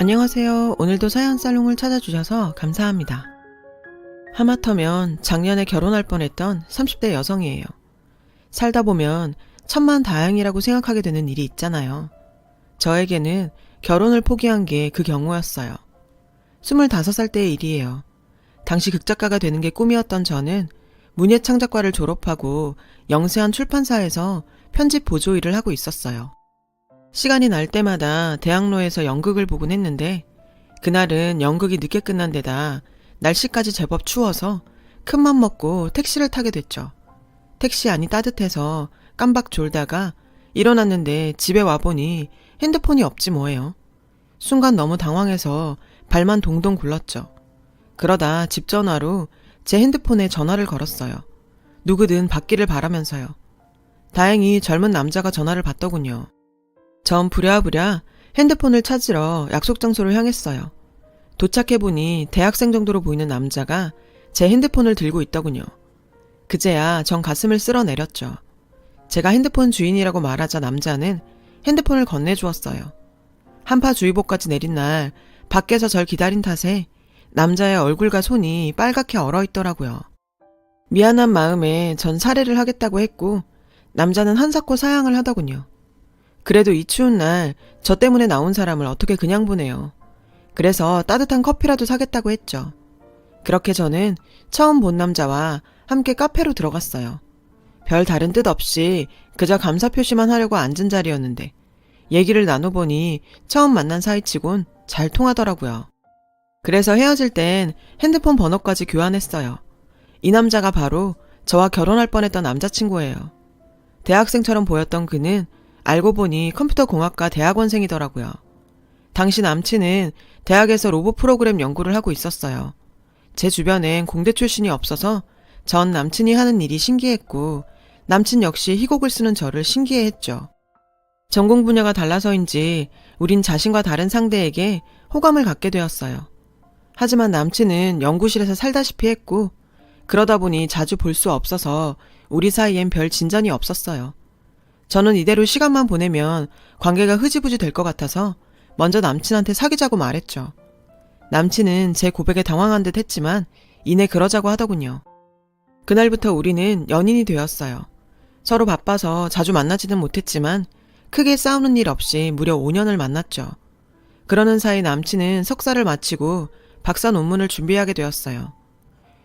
안녕하세요. 오늘도 사연살롱을 찾아주셔서 감사합니다. 하마터면 작년에 결혼할 뻔했던 30대 여성이에요. 살다 보면 천만다행이라고 생각하게 되는 일이 있잖아요. 저에게는 결혼을 포기한 게 그 경우였어요. 25살 때의 일이에요. 당시 극작가가 되는 게 꿈이었던 저는 문예창작과를 졸업하고 영세한 출판사에서 편집 보조 일을 하고 있었어요. 시간이 날 때마다 대학로에서 연극을 보곤 했는데 그날은 연극이 늦게 끝난 데다 날씨까지 제법 추워서 큰맘 먹고 택시를 타게 됐죠. 택시 안이 따뜻해서 깜박 졸다가 일어났는데 집에 와보니 핸드폰이 없지 뭐예요. 순간 너무 당황해서 발만 동동 굴렀죠. 그러다 집 전화로 제 핸드폰에 전화를 걸었어요. 누구든 받기를 바라면서요. 다행히 젊은 남자가 전화를 받더군요. 전 부랴부랴 핸드폰을 찾으러 약속 장소로 향했어요. 도착해보니 대학생 정도로 보이는 남자가 제 핸드폰을 들고 있더군요. 그제야 전 가슴을 쓸어내렸죠. 제가 핸드폰 주인이라고 말하자 남자는 핸드폰을 건네주었어요. 한파주의보까지 내린 날 밖에서 절 기다린 탓에 남자의 얼굴과 손이 빨갛게 얼어있더라고요. 미안한 마음에 전 사례를 하겠다고 했고 남자는 한사코 사양을 하더군요. 그래도 이 추운 날 저 때문에 나온 사람을 어떻게 그냥 보내요. 그래서 따뜻한 커피라도 사겠다고 했죠. 그렇게 저는 처음 본 남자와 함께 카페로 들어갔어요. 별 다른 뜻 없이 그저 감사 표시만 하려고 앉은 자리였는데 얘기를 나눠보니 처음 만난 사이치곤 잘 통하더라고요. 그래서 헤어질 땐 핸드폰 번호까지 교환했어요. 이 남자가 바로 저와 결혼할 뻔했던 남자친구예요. 대학생처럼 보였던 그는 알고 보니 컴퓨터공학과 대학원생이더라고요. 당시 남친은 대학에서 로봇 프로그램 연구를 하고 있었어요. 제 주변엔 공대 출신이 없어서 전 남친이 하는 일이 신기했고 남친 역시 희곡을 쓰는 저를 신기해했죠. 전공 분야가 달라서인지 우린 자신과 다른 상대에게 호감을 갖게 되었어요. 하지만 남친은 연구실에서 살다시피 했고 그러다 보니 자주 볼 수 없어서 우리 사이엔 별 진전이 없었어요. 저는 이대로 시간만 보내면 관계가 흐지부지 될 것 같아서 먼저 남친한테 사귀자고 말했죠. 남친은 제 고백에 당황한 듯 했지만 이내 그러자고 하더군요. 그날부터 우리는 연인이 되었어요. 서로 바빠서 자주 만나지는 못했지만 크게 싸우는 일 없이 무려 5년을 만났죠. 그러는 사이 남친은 석사를 마치고 박사 논문을 준비하게 되었어요.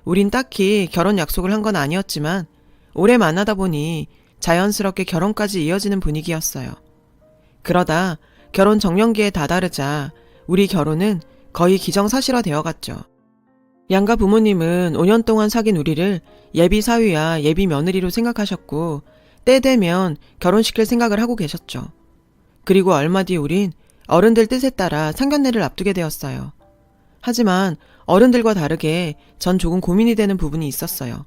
우린 딱히 결혼 약속을 한 건 아니었지만 오래 만나다 보니 자연스럽게 결혼까지 이어지는 분위기였어요. 그러다 결혼 정년기에 다다르자 우리 결혼은 거의 기정사실화 되어갔죠. 양가 부모님은 5년 동안 사귄 우리를 예비 사위와 예비 며느리로 생각하셨고 때 되면 결혼시킬 생각을 하고 계셨죠. 그리고 얼마 뒤 우린 어른들 뜻에 따라 상견례를 앞두게 되었어요. 하지만 어른들과 다르게 전 조금 고민이 되는 부분이 있었어요.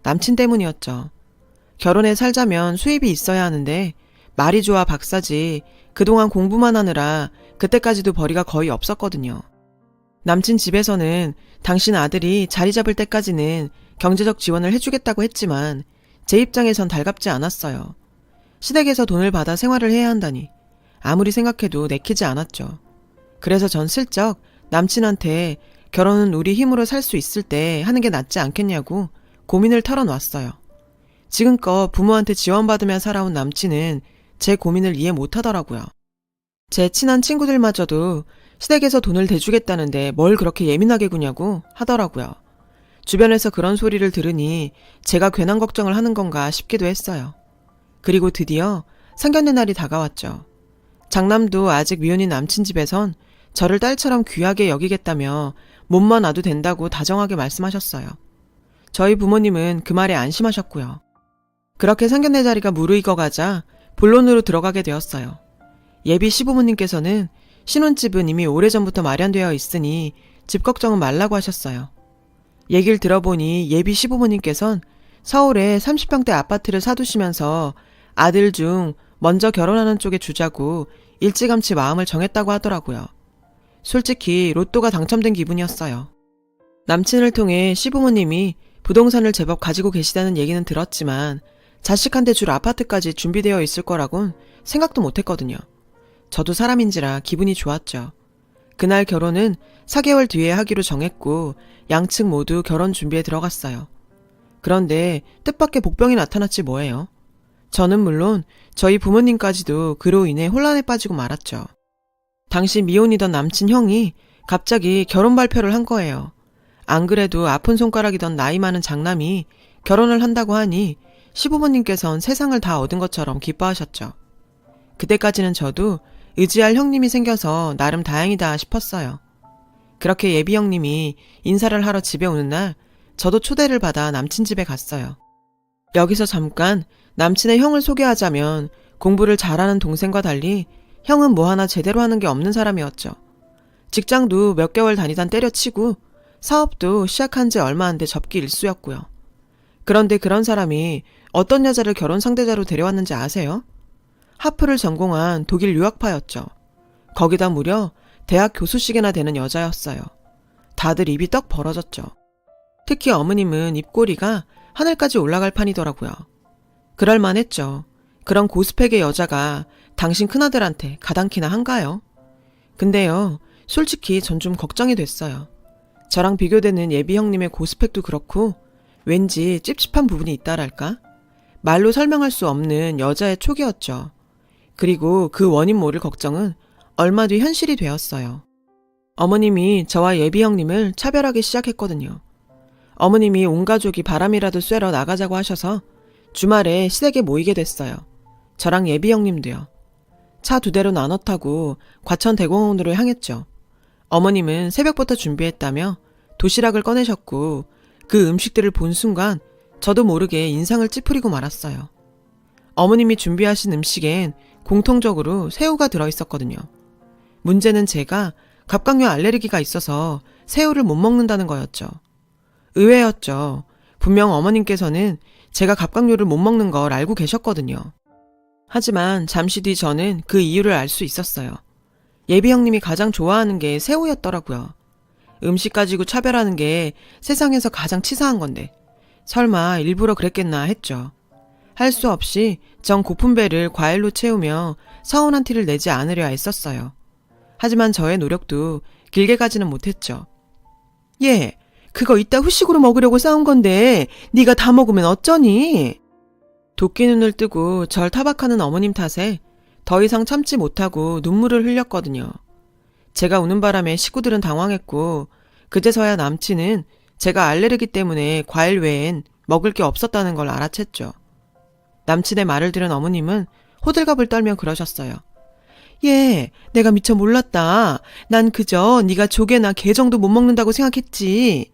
남친 때문이었죠. 결혼해 살자면 수입이 있어야 하는데 말이 좋아 박사지 그동안 공부만 하느라 그때까지도 벌이가 거의 없었거든요. 남친 집에서는 당신 아들이 자리 잡을 때까지는 경제적 지원을 해주겠다고 했지만 제 입장에선 달갑지 않았어요. 시댁에서 돈을 받아 생활을 해야 한다니 아무리 생각해도 내키지 않았죠. 그래서 전 슬쩍 남친한테 결혼은 우리 힘으로 살 수 있을 때 하는 게 낫지 않겠냐고 고민을 털어놨어요. 지금껏 부모한테 지원받으며 살아온 남친은 제 고민을 이해 못하더라고요. 제 친한 친구들마저도 시댁에서 돈을 대주겠다는데 뭘 그렇게 예민하게 구냐고 하더라고요. 주변에서 그런 소리를 들으니 제가 괜한 걱정을 하는 건가 싶기도 했어요. 그리고 드디어 상견례 날이 다가왔죠. 장남도 아직 미혼인 남친 집에선 저를 딸처럼 귀하게 여기겠다며 몸만 놔도 된다고 다정하게 말씀하셨어요. 저희 부모님은 그 말에 안심하셨고요. 그렇게 상견례 자리가 무르익어가자 본론으로 들어가게 되었어요. 예비 시부모님께서는 신혼집은 이미 오래전부터 마련되어 있으니 집 걱정은 말라고 하셨어요. 얘기를 들어보니 예비 시부모님께선 서울에 30평대 아파트를 사두시면서 아들 중 먼저 결혼하는 쪽에 주자고 일찌감치 마음을 정했다고 하더라고요. 솔직히 로또가 당첨된 기분이었어요. 남친을 통해 시부모님이 부동산을 제법 가지고 계시다는 얘기는 들었지만 자식한테 줄 아파트까지 준비되어 있을 거라곤 생각도 못했거든요. 저도 사람인지라 기분이 좋았죠. 그날 결혼은 4개월 뒤에 하기로 정했고 양측 모두 결혼 준비에 들어갔어요. 그런데 뜻밖의 복병이 나타났지 뭐예요. 저는 물론 저희 부모님까지도 그로 인해 혼란에 빠지고 말았죠. 당시 미혼이던 남친 형이 갑자기 결혼 발표를 한 거예요. 안 그래도 아픈 손가락이던 나이 많은 장남이 결혼을 한다고 하니 시부모님께선 세상을 다 얻은 것처럼 기뻐하셨죠. 그때까지는 저도 의지할 형님이 생겨서 나름 다행이다 싶었어요. 그렇게 예비 형님이 인사를 하러 집에 오는 날 저도 초대를 받아 남친 집에 갔어요. 여기서 잠깐 남친의 형을 소개하자면 공부를 잘하는 동생과 달리 형은 뭐 하나 제대로 하는 게 없는 사람이었죠. 직장도 몇 개월 다니단 때려치고 사업도 시작한 지 얼마 안 돼 접기 일쑤였고요. 그런데 그런 사람이 어떤 여자를 결혼 상대자로 데려왔는지 아세요? 하프를 전공한 독일 유학파였죠. 거기다 무려 대학 교수직이나 되는 여자였어요. 다들 입이 떡 벌어졌죠. 특히 어머님은 입꼬리가 하늘까지 올라갈 판이더라고요. 그럴만했죠. 그런 고스펙의 여자가 당신 큰아들한테 가당키나 한가요? 근데요, 솔직히 전 좀 걱정이 됐어요. 저랑 비교되는 예비 형님의 고스펙도 그렇고 왠지 찝찝한 부분이 있다랄까? 말로 설명할 수 없는 여자의 촉이었죠. 그리고 그 원인 모를 걱정은 얼마 뒤 현실이 되었어요. 어머님이 저와 예비 형님을 차별하기 시작했거든요. 어머님이 온 가족이 바람이라도 쐬러 나가자고 하셔서 주말에 시댁에 모이게 됐어요. 저랑 예비 형님도요. 차 2대로 나눠 타고 과천대공원으로 향했죠. 어머님은 새벽부터 준비했다며 도시락을 꺼내셨고 그 음식들을 본 순간 저도 모르게 인상을 찌푸리고 말았어요. 어머님이 준비하신 음식엔 공통적으로 새우가 들어있었거든요. 문제는 제가 갑각류 알레르기가 있어서 새우를 못 먹는다는 거였죠. 의외였죠. 분명 어머님께서는 제가 갑각류를 못 먹는 걸 알고 계셨거든요. 하지만 잠시 뒤 저는 그 이유를 알 수 있었어요. 예비 형님이 가장 좋아하는 게 새우였더라고요. 음식 가지고 차별하는 게 세상에서 가장 치사한 건데 설마 일부러 그랬겠나 했죠. 할 수 없이 전 고픈 배를 과일로 채우며 서운한 티를 내지 않으려 애썼어요. 하지만 저의 노력도 길게 가지는 못했죠. 얘, 그거 이따 후식으로 먹으려고 싸운 건데 네가 다 먹으면 어쩌니? 도끼 눈을 뜨고 절 타박하는 어머님 탓에 더 이상 참지 못하고 눈물을 흘렸거든요. 제가 우는 바람에 식구들은 당황했고 그제서야 남친은 제가 알레르기 때문에 과일 외엔 먹을 게 없었다는 걸 알아챘죠. 남친의 말을 들은 어머님은 호들갑을 떨며 그러셨어요. 얘, 내가 미처 몰랐다. 난 그저 네가 조개나 게 정도 못 먹는다고 생각했지.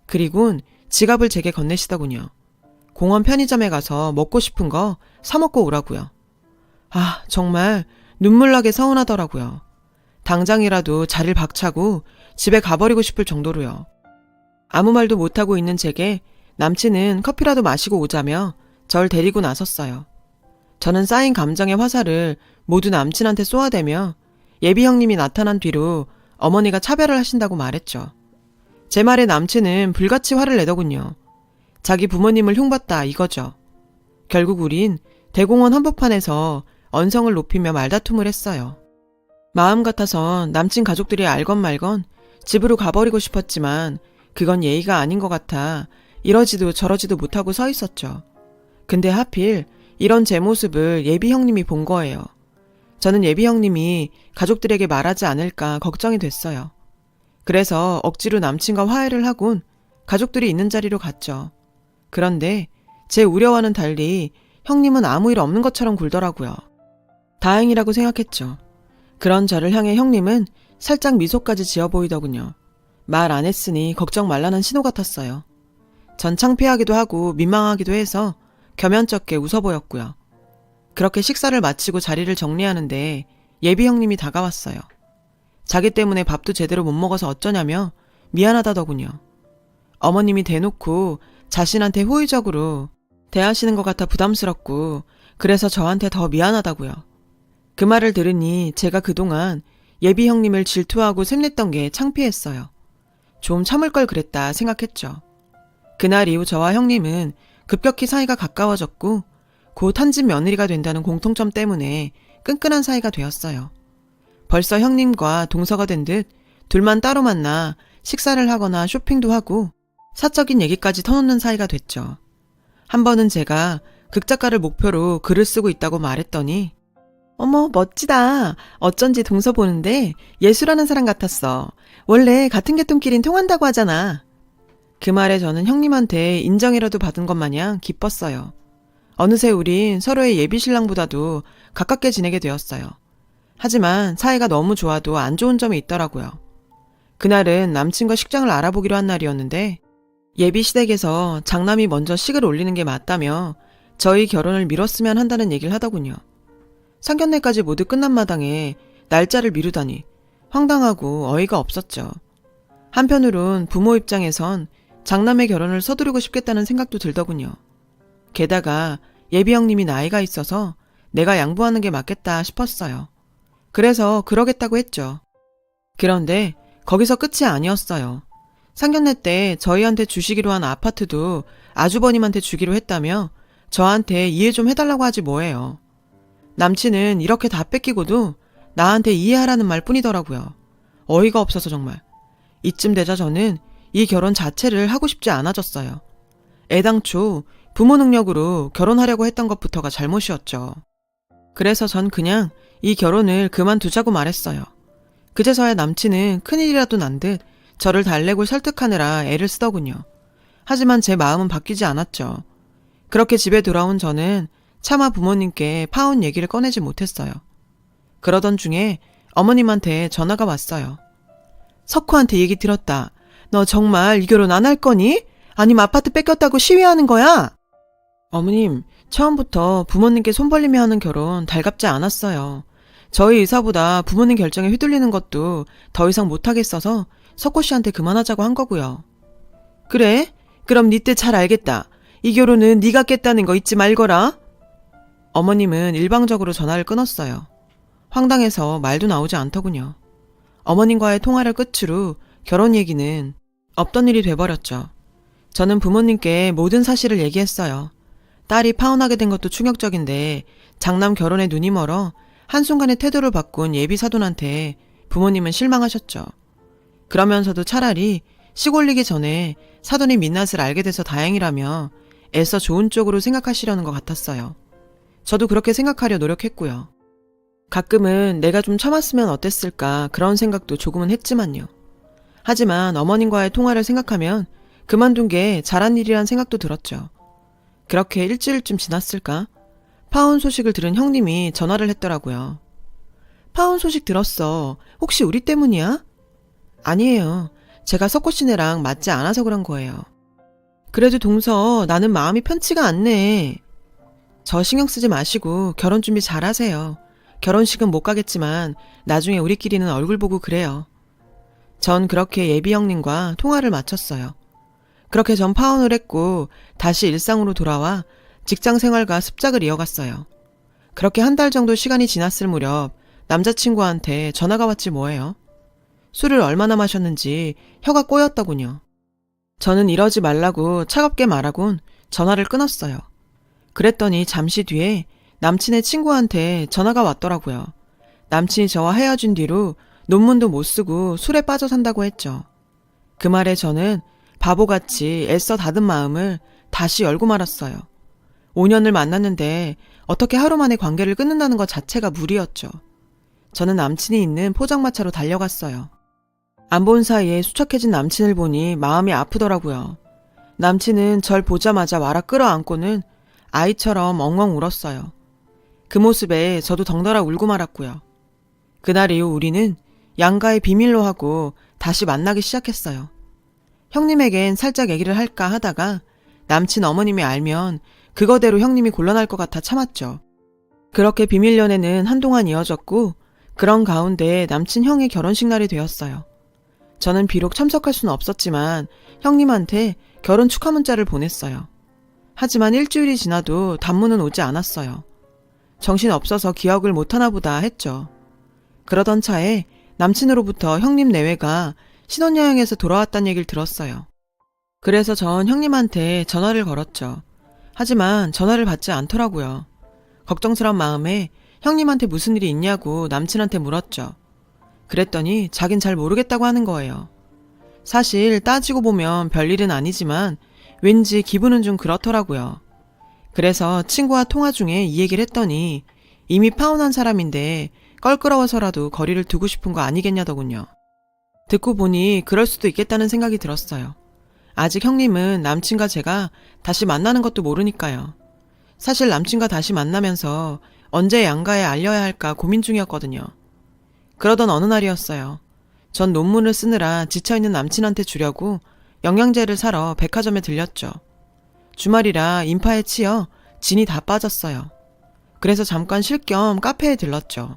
그리곤 지갑을 제게 건네시더군요. 공원 편의점에 가서 먹고 싶은 거 사 먹고 오라고요. 아, 정말 눈물나게 서운하더라고요. 당장이라도 자리를 박차고 집에 가버리고 싶을 정도로요. 아무 말도 못하고 있는 제게 남친은 커피라도 마시고 오자며 절 데리고 나섰어요. 저는 쌓인 감정의 화살을 모두 남친한테 쏘아대며 예비 형님이 나타난 뒤로 어머니가 차별을 하신다고 말했죠. 제 말에 남친은 불같이 화를 내더군요. 자기 부모님을 흉봤다 이거죠. 결국 우린 대공원 한복판에서 언성을 높이며 말다툼을 했어요. 마음 같아선 남친 가족들이 알건 말건 집으로 가버리고 싶었지만 그건 예의가 아닌 것 같아 이러지도 저러지도 못하고 서 있었죠. 근데 하필 이런 제 모습을 예비 형님이 본 거예요. 저는 예비 형님이 가족들에게 말하지 않을까 걱정이 됐어요. 그래서 억지로 남친과 화해를 하곤 가족들이 있는 자리로 갔죠. 그런데 제 우려와는 달리 형님은 아무 일 없는 것처럼 굴더라고요. 다행이라고 생각했죠. 그런 저를 향해 형님은 살짝 미소까지 지어 보이더군요. 말 안 했으니 걱정 말라는 신호 같았어요. 전 창피하기도 하고 민망하기도 해서 겸연쩍게 웃어 보였고요. 그렇게 식사를 마치고 자리를 정리하는데 예비 형님이 다가왔어요. 자기 때문에 밥도 제대로 못 먹어서 어쩌냐며 미안하다더군요. 어머님이 대놓고 자신한테 호의적으로 대하시는 것 같아 부담스럽고 그래서 저한테 더 미안하다고요. 그 말을 들으니 제가 그동안 예비 형님을 질투하고 샘냈던 게 창피했어요. 좀 참을 걸 그랬다 생각했죠. 그날 이후 저와 형님은 급격히 사이가 가까워졌고 곧 한 집 며느리가 된다는 공통점 때문에 끈끈한 사이가 되었어요. 벌써 형님과 동서가 된 듯 둘만 따로 만나 식사를 하거나 쇼핑도 하고 사적인 얘기까지 터놓는 사이가 됐죠. 한 번은 제가 극작가를 목표로 글을 쓰고 있다고 말했더니 어머 멋지다. 어쩐지 동서 보는데 예술하는 사람 같았어. 원래 같은 계통끼린 통한다고 하잖아. 그 말에 저는 형님한테 인정이라도 받은 것 마냥 기뻤어요. 어느새 우린 서로의 예비신랑보다도 가깝게 지내게 되었어요. 하지만 사이가 너무 좋아도 안 좋은 점이 있더라고요. 그날은 남친과 식장을 알아보기로 한 날이었는데 예비시댁에서 장남이 먼저 식을 올리는 게 맞다며 저희 결혼을 미뤘으면 한다는 얘기를 하더군요. 상견례까지 모두 끝난 마당에 날짜를 미루다니 황당하고 어이가 없었죠. 한편으론 부모 입장에선 장남의 결혼을 서두르고 싶겠다는 생각도 들더군요. 게다가 예비 형님이 나이가 있어서 내가 양보하는 게 맞겠다 싶었어요. 그래서 그러겠다고 했죠. 그런데 거기서 끝이 아니었어요. 상견례 때 저희한테 주시기로 한 아파트도 아주버님한테 주기로 했다며 저한테 이해 좀 해달라고 하지 뭐예요. 남친은 이렇게 다 뺏기고도 나한테 이해하라는 말 뿐이더라고요. 어이가 없어서 정말. 이쯤 되자 저는 이 결혼 자체를 하고 싶지 않아졌어요. 애당초 부모 능력으로 결혼하려고 했던 것부터가 잘못이었죠. 그래서 전 그냥 이 결혼을 그만두자고 말했어요. 그제서야 남친은 큰일이라도 난 듯 저를 달래고 설득하느라 애를 쓰더군요. 하지만 제 마음은 바뀌지 않았죠. 그렇게 집에 돌아온 저는 차마 부모님께 파혼 얘기를 꺼내지 못했어요. 그러던 중에 어머님한테 전화가 왔어요. 석호한테 얘기 들었다. 너 정말 이 결혼 안 할 거니? 아니면 아파트 뺏겼다고 시위하는 거야? 어머님, 처음부터 부모님께 손 벌리며 하는 결혼 달갑지 않았어요. 저희 의사보다 부모님 결정에 휘둘리는 것도 더 이상 못하겠어서 석호 씨한테 그만하자고 한 거고요. 그래? 그럼 네 뜻 잘 알겠다. 이 결혼은 네가 깼다는 거 잊지 말거라. 어머님은 일방적으로 전화를 끊었어요. 황당해서 말도 나오지 않더군요. 어머님과의 통화를 끝으로 결혼 얘기는 없던 일이 돼버렸죠. 저는 부모님께 모든 사실을 얘기했어요. 딸이 파혼하게 된 것도 충격적인데 장남 결혼에 눈이 멀어 한순간에 태도를 바꾼 예비 사돈한테 부모님은 실망하셨죠. 그러면서도 차라리 식 올리기 전에 사돈이 민낯을 알게 돼서 다행이라며 애써 좋은 쪽으로 생각하시려는 것 같았어요. 저도 그렇게 생각하려 노력했고요. 가끔은 내가 좀 참았으면 어땠을까 그런 생각도 조금은 했지만요. 하지만 어머님과의 통화를 생각하면 그만둔 게 잘한 일이란 생각도 들었죠. 그렇게 일주일쯤 지났을까? 파혼 소식을 들은 형님이 전화를 했더라고요. 파혼 소식 들었어. 혹시 우리 때문이야? 아니에요. 제가 석호 씨네랑 맞지 않아서 그런 거예요. 그래도 동서 나는 마음이 편치가 않네. 저 신경 쓰지 마시고 결혼 준비 잘 하세요. 결혼식은 못 가겠지만 나중에 우리끼리는 얼굴 보고 그래요. 전 그렇게 예비 형님과 통화를 마쳤어요. 그렇게 전 파혼을 했고 다시 일상으로 돌아와 직장 생활과 습작을 이어갔어요. 그렇게 한 달 정도 시간이 지났을 무렵 남자친구한테 전화가 왔지 뭐예요. 술을 얼마나 마셨는지 혀가 꼬였더군요. 저는 이러지 말라고 차갑게 말하곤 전화를 끊었어요. 그랬더니 잠시 뒤에 남친의 친구한테 전화가 왔더라고요. 남친이 저와 헤어진 뒤로 논문도 못 쓰고 술에 빠져 산다고 했죠. 그 말에 저는 바보같이 애써 닫은 마음을 다시 열고 말았어요. 5년을 만났는데 어떻게 하루 만에 관계를 끊는다는 것 자체가 무리였죠. 저는 남친이 있는 포장마차로 달려갔어요. 안 본 사이에 수척해진 남친을 보니 마음이 아프더라고요. 남친은 절 보자마자 와라 끌어안고는 아이처럼 엉엉 울었어요. 그 모습에 저도 덩달아 울고 말았고요. 그날 이후 우리는 양가의 비밀로 하고 다시 만나기 시작했어요. 형님에겐 살짝 얘기를 할까 하다가 남친 어머님이 알면 그거대로 형님이 곤란할 것 같아 참았죠. 그렇게 비밀 연애는 한동안 이어졌고 그런 가운데 남친 형의 결혼식 날이 되었어요. 저는 비록 참석할 수는 없었지만 형님한테 결혼 축하 문자를 보냈어요. 하지만 일주일이 지나도 단문은 오지 않았어요. 정신없어서 기억을 못하나 보다 했죠. 그러던 차에 남친으로부터 형님 내외가 신혼여행에서 돌아왔다는 얘기를 들었어요. 그래서 전 형님한테 전화를 걸었죠. 하지만 전화를 받지 않더라고요. 걱정스러운 마음에 형님한테 무슨 일이 있냐고 남친한테 물었죠. 그랬더니 자긴 잘 모르겠다고 하는 거예요. 사실 따지고 보면 별일은 아니지만 왠지 기분은 좀 그렇더라고요. 그래서 친구와 통화 중에 이 얘기를 했더니 이미 파혼한 사람인데 껄끄러워서라도 거리를 두고 싶은 거 아니겠냐더군요. 듣고 보니 그럴 수도 있겠다는 생각이 들었어요. 아직 형님은 남친과 제가 다시 만나는 것도 모르니까요. 사실 남친과 다시 만나면서 언제 양가에 알려야 할까 고민 중이었거든요. 그러던 어느 날이었어요. 전 논문을 쓰느라 지쳐있는 남친한테 주려고 영양제를 사러 백화점에 들렸죠. 주말이라 인파에 치여 진이 다 빠졌어요. 그래서 잠깐 쉴 겸 카페에 들렀죠.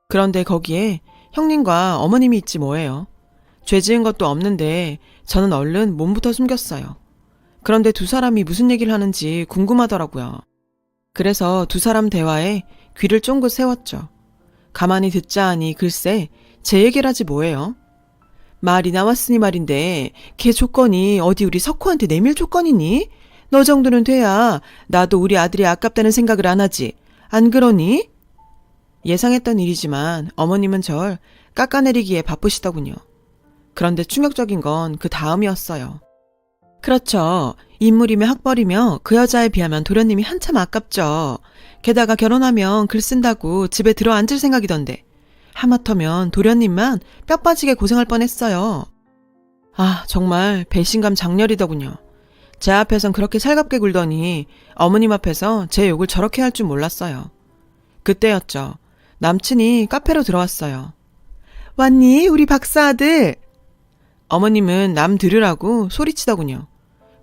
그런데 거기에 형님과 어머님이 있지 뭐예요. 죄 지은 것도 없는데 저는 얼른 몸부터 숨겼어요. 그런데 두 사람이 무슨 얘기를 하는지 궁금하더라고요. 그래서 두 사람 대화에 귀를 쫑긋 세웠죠. 가만히 듣자 하니 글쎄 제 얘기를 하지 뭐예요. 말이 나왔으니 말인데 걔 조건이 어디 우리 석호한테 내밀 조건이니? 너 정도는 돼야 나도 우리 아들이 아깝다는 생각을 안 하지. 안 그러니? 예상했던 일이지만 어머님은 절 깎아내리기에 바쁘시더군요. 그런데 충격적인 건 그 다음이었어요. 그렇죠. 인물이며 학벌이며 그 여자에 비하면 도련님이 한참 아깝죠. 게다가 결혼하면 글 쓴다고 집에 들어앉을 생각이던데 하마터면 도련님만 뼈 빠지게 고생할 뻔했어요. 아, 정말 배신감 장렬이더군요. 제 앞에선 그렇게 살갑게 굴더니 어머님 앞에서 제 욕을 저렇게 할 줄 몰랐어요. 그때였죠. 남친이 카페로 들어왔어요. 왔니? 우리 박사아들. 어머님은 남 들으라고 소리치더군요.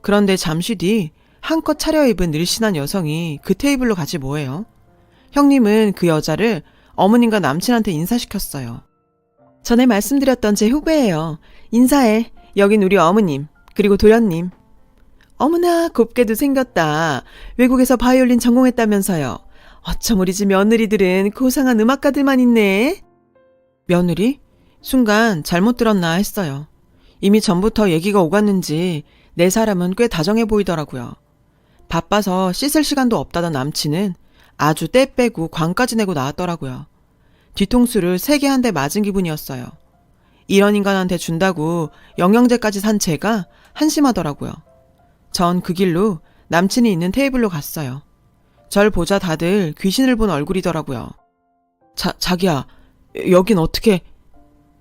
그런데 잠시 뒤 한껏 차려입은 늘씬한 여성이 그 테이블로 가지 뭐예요. 형님은 그 여자를 어머님과 남친한테 인사시켰어요. 전에 말씀드렸던 제 후배예요. 인사해. 여긴 우리 어머님, 그리고 도련님. 어머나 곱게도 생겼다. 외국에서 바이올린 전공했다면서요. 어쩜 우리 집 며느리들은 고상한 음악가들만 있네. 며느리? 순간 잘못 들었나 했어요. 이미 전부터 얘기가 오갔는지 내 사람은 꽤 다정해 보이더라고요. 바빠서 씻을 시간도 없다던 남친은 아주 때 빼고 광까지 내고 나왔더라고요. 뒤통수를 세게 한 대 맞은 기분이었어요. 이런 인간한테 준다고 영양제까지 산 제가 한심하더라고요. 전 그 길로 남친이 있는 테이블로 갔어요. 절 보자 다들 귀신을 본 얼굴이더라고요. 자기야, 여긴 어떻게...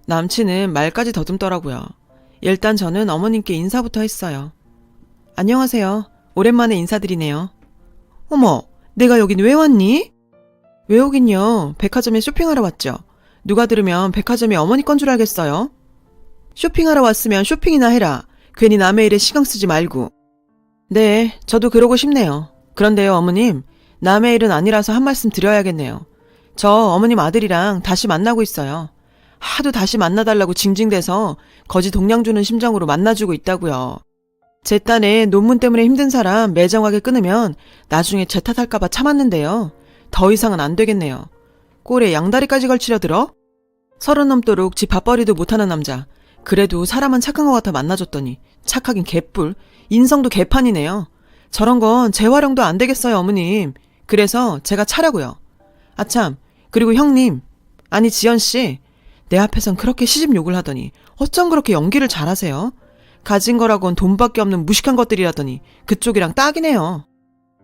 남친은 말까지 더듬더라고요. 일단 저는 어머님께 인사부터 했어요. 안녕하세요. 오랜만에 인사드리네요. 어머, 내가 여긴 왜 왔니? 왜 오긴요. 백화점에 쇼핑하러 왔죠. 누가 들으면 백화점이 어머니 건 줄 알겠어요. 쇼핑하러 왔으면 쇼핑이나 해라. 괜히 남의 일에 신경 쓰지 말고. 네, 저도 그러고 싶네요. 그런데요, 어머님. 남의 일은 아니라서 한 말씀 드려야겠네요. 저 어머님 아들이랑 다시 만나고 있어요. 하도 다시 만나달라고 징징대서 거지 동냥 주는 심정으로 만나주고 있다고요. 제 딴에 논문 때문에 힘든 사람 매정하게 끊으면 나중에 제 탓할까봐 참았는데요. 더 이상은 안 되겠네요. 꼴에 양다리까지 걸치려 들어? 30 넘도록 집 밥벌이도 못하는 남자. 그래도 사람은 착한 것 같아 만나줬더니 착하긴 개뿔. 인성도 개판이네요. 저런 건 재활용도 안 되겠어요, 어머님. 그래서 제가 차려고요. 아참, 그리고 형님. 아니 지연씨. 내 앞에선 그렇게 시집 욕을 하더니 어쩜 그렇게 연기를 잘하세요? 가진 거라곤 돈밖에 없는 무식한 것들이라더니 그쪽이랑 딱이네요.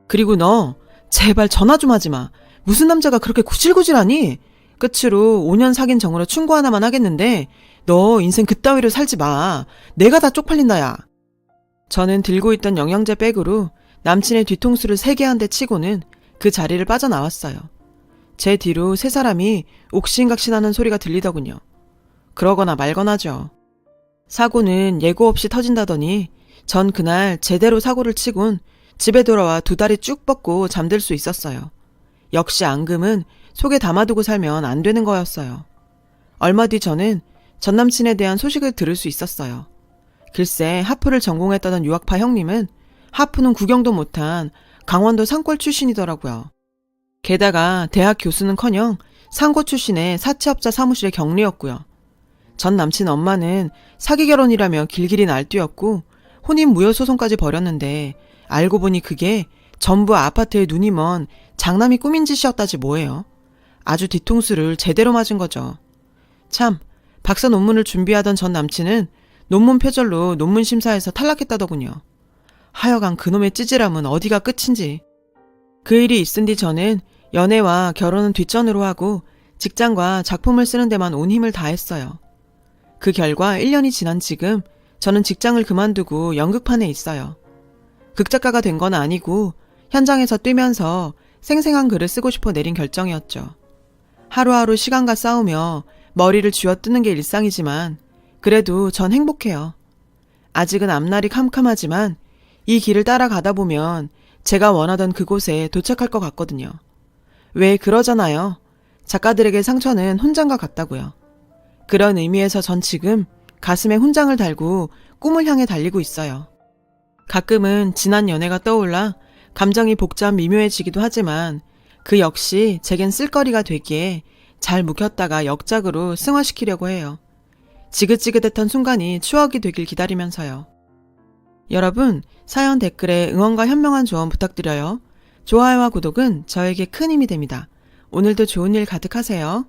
그리고 너 제발 전화 좀 하지 마. 무슨 남자가 그렇게 구질구질하니? 끝으로 5년 사귄 정으로 충고 하나만 하겠는데 너 인생 그따위로 살지 마. 내가 다 쪽팔린다야. 저는 들고 있던 영양제 백으로 남친의 뒤통수를 세게 한 대 치고는 그 자리를 빠져나왔어요. 제 뒤로 세 사람이 옥신각신하는 소리가 들리더군요. 그러거나 말거나죠. 사고는 예고 없이 터진다더니 전 그날 제대로 사고를 치곤 집에 돌아와 두 다리 쭉 뻗고 잠들 수 있었어요. 역시 앙금은 속에 담아두고 살면 안 되는 거였어요. 얼마 뒤 저는 전남친에 대한 소식을 들을 수 있었어요. 글쎄 하프를 전공했다던 유학파 형님은 하프는 구경도 못한 강원도 산골 출신이더라고요. 게다가 대학 교수는커녕 상고 출신의 사채업자 사무실의 경리였고요. 전 남친 엄마는 사기 결혼이라며 길길이 날뛰었고 혼인 무효 소송까지 벌였는데 알고 보니 그게 전부 아파트에 눈이 먼 장남이 꾸민 짓이었다지 뭐예요. 아주 뒤통수를 제대로 맞은 거죠. 참, 박사 논문을 준비하던 전 남친은 논문 표절로 논문 심사에서 탈락했다더군요. 하여간 그놈의 찌질함은 어디가 끝인지. 그 일이 있은 뒤 저는 연애와 결혼은 뒷전으로 하고 직장과 작품을 쓰는 데만 온 힘을 다했어요. 그 결과 1년이 지난 지금 저는 직장을 그만두고 연극판에 있어요. 극작가가 된 건 아니고 현장에서 뛰면서 생생한 글을 쓰고 싶어 내린 결정이었죠. 하루하루 시간과 싸우며 머리를 쥐어뜯는 게 일상이지만 그래도 전 행복해요. 아직은 앞날이 캄캄하지만 이 길을 따라가다 보면 제가 원하던 그곳에 도착할 것 같거든요. 왜 그러잖아요. 작가들에게 상처는 훈장과 같다고요. 그런 의미에서 전 지금 가슴에 훈장을 달고 꿈을 향해 달리고 있어요. 가끔은 지난 연애가 떠올라 감정이 복잡 미묘해지기도 하지만 그 역시 제겐 쓸거리가 되기에 잘 묵혔다가 역작으로 승화시키려고 해요. 지긋지긋했던 순간이 추억이 되길 기다리면서요. 여러분, 사연 댓글에 응원과 현명한 조언 부탁드려요. 좋아요와 구독은 저에게 큰 힘이 됩니다. 오늘도 좋은 일 가득하세요.